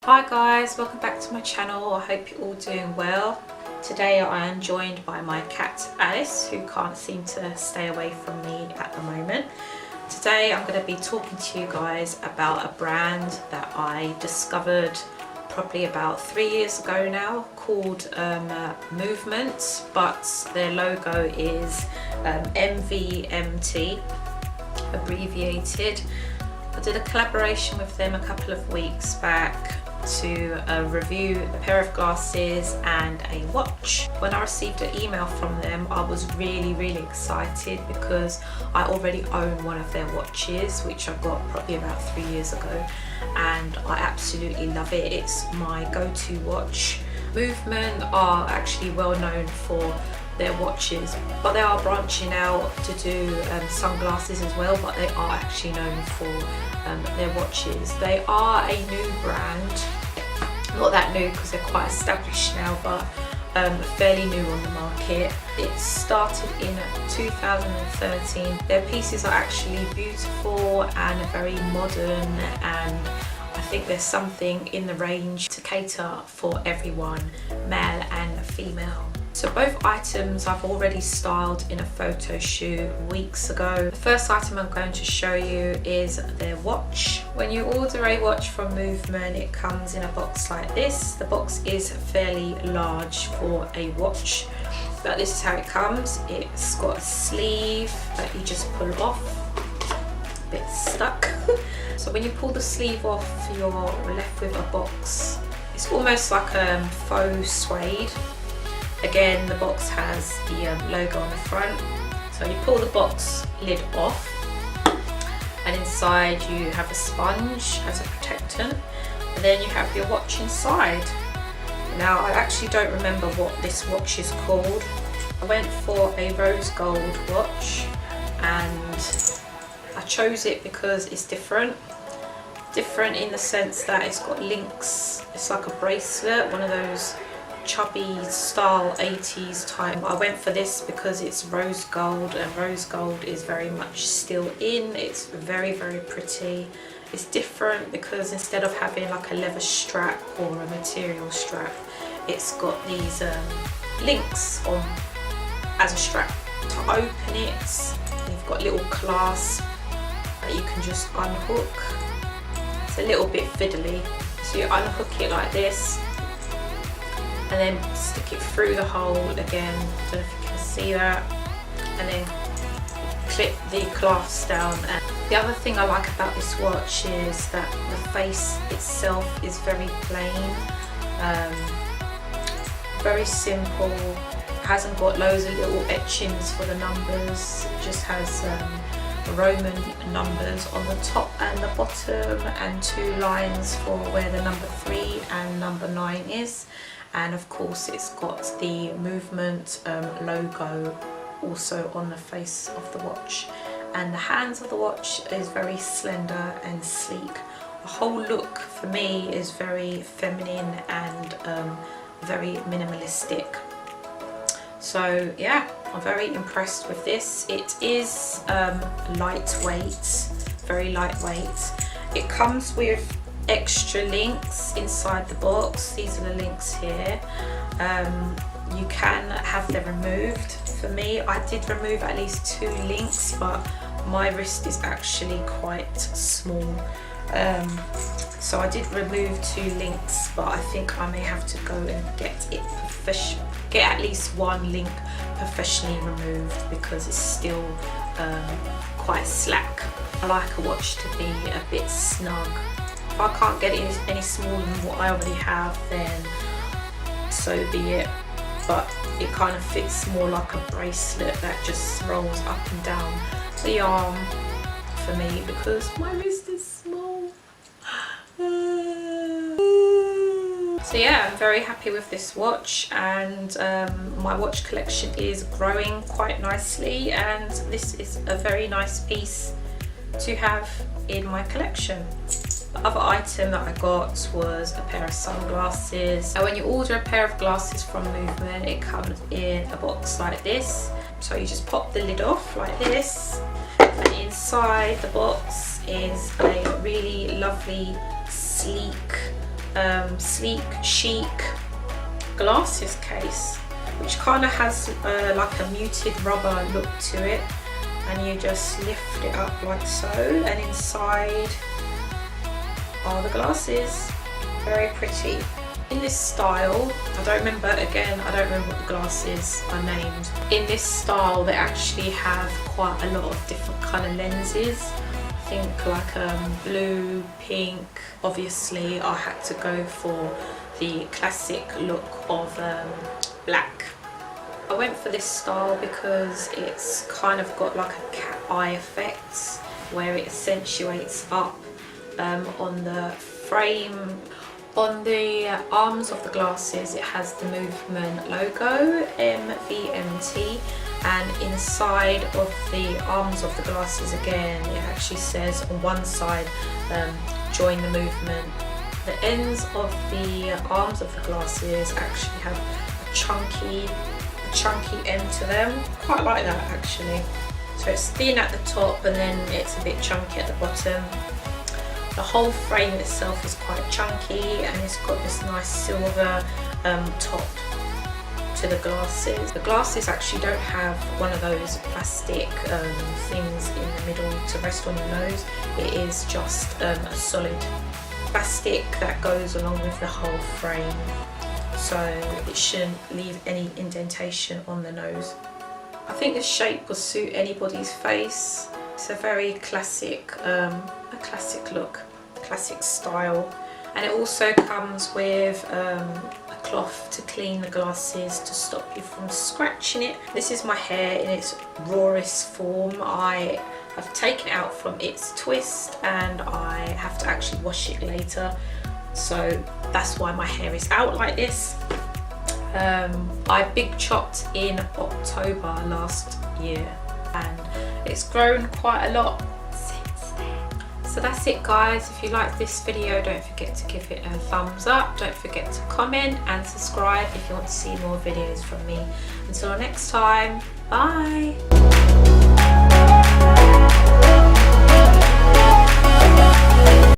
Hi guys, welcome back to my channel. I hope you're all doing well. Today I am joined by my cat Alice, who can't seem to stay away from me at the moment. Today I'm going to be talking to you guys about a brand that I discovered probably about 3 years ago now, called Movement, but their logo is MVMT, abbreviated. I did a collaboration with them a couple of weeks back to review a pair of glasses and a watch. When I received an email from them, I was really excited because I already own one of their watches, which I got probably about 3 years ago, and I absolutely love it. It's my go-to watch. Movement are actually well known for their watches, but they are branching out to do sunglasses as well, but they are actually known for their watches. They are a new brand, not that new because they're quite established now, but fairly new on the market. It started in 2013. Their pieces are actually beautiful and very modern, and I think there's something in the range to cater for everyone, male and female. So both items I've already styled in a photo shoot weeks ago. The first item I'm going to show you is their watch. When you order a watch from Movement, it comes in a box like this. The box is fairly large for a watch, but this is how it comes. It's got a sleeve that you just pull off. A bit stuck. So when you pull the sleeve off, you're left with a box. It's almost like a faux suede. Again, the box has the logo on the front. So you pull the box lid off, and inside you have a sponge as a protectant, and then you have your watch inside. Now, I actually don't remember what this watch is called. I went for a rose gold watch, and I chose it because it's different. Different in the sense that it's got links. It's like a bracelet, one of those chubby style 80s type. I went for this because it's rose gold, and rose gold is very much still in. It's very pretty. It's different because instead of having like a leather strap or a material strap, it's got these links on as a strap. To open it, you've got a little clasp that you can just unhook. It's a little bit fiddly, so you unhook it like this and then stick it through the hole again. I don't know if you can see that, and then clip the clasp down. And the other thing I like about this watch is that the face itself is very plain, very simple. It hasn't got loads of little etchings for the numbers. It just has Roman numbers on the top and the bottom, and 2 lines for where the number 3 and number 9 is. And of course it's got the Movement logo also on the face of the watch, and the hands of the watch is very slender and sleek. The whole look for me is very feminine and very minimalistic. So yeah, I'm very impressed with this. It is lightweight, very lightweight. It comes with extra links inside the box. These are the links here. You can have them removed. For me, I did remove at least 2 links, but my wrist is actually quite small, so I did remove 2 links, but I think I may have to go and get at least 1 link professionally removed because it's still quite slack. I like a watch to be a bit snug. If I can't get it any smaller than what I already have, then so be it, but it kind of fits more like a bracelet that just rolls up and down the arm for me because my wrist is small. So yeah, I'm very happy with this watch, and my watch collection is growing quite nicely, and this is a very nice piece to have in my collection. The other item that I got was a pair of sunglasses. And when you order a pair of glasses from Movement, it comes in a box like this. So you just pop the lid off like this, and inside the box is a really lovely, sleek sleek, chic glasses case, which kind of has like a muted rubber look to it, and you just lift it up like so, and inside are the glasses. Very pretty. In this style, I don't remember what the glasses are named. In this style they actually have quite a lot of different colour lenses. I think like blue, pink. Obviously I had to go for the classic look of black. I went for this style because it's kind of got like a cat eye effect where it accentuates up on the frame. On the arms of the glasses it has the movement logo, MVMT, and inside of the arms of the glasses again it actually says on one side join the movement. The ends of the arms of the glasses actually have a chunky end to them. Quite like that actually. So it's thin at the top and then it's a bit chunky at the bottom. The whole frame itself is quite chunky and it's got this nice silver top to the glasses. The glasses actually don't have one of those plastic things in the middle to rest on your nose. It is just a solid plastic that goes along with the whole frame, so it shouldn't leave any indentation on the nose. I think this shape will suit anybody's face. It's a very classic, look, classic style, and it also comes with a cloth to clean the glasses to stop you from scratching it. This is my hair in its rawest form. I have taken it out from its twist and I have to actually wash it later, so that's why my hair is out like this. I big chopped in October last year and it's grown quite a lot since then. So that's it guys. If you like this video, don't forget to give it a thumbs up. Don't forget to comment and subscribe if you want to see more videos from me. Until next time, bye.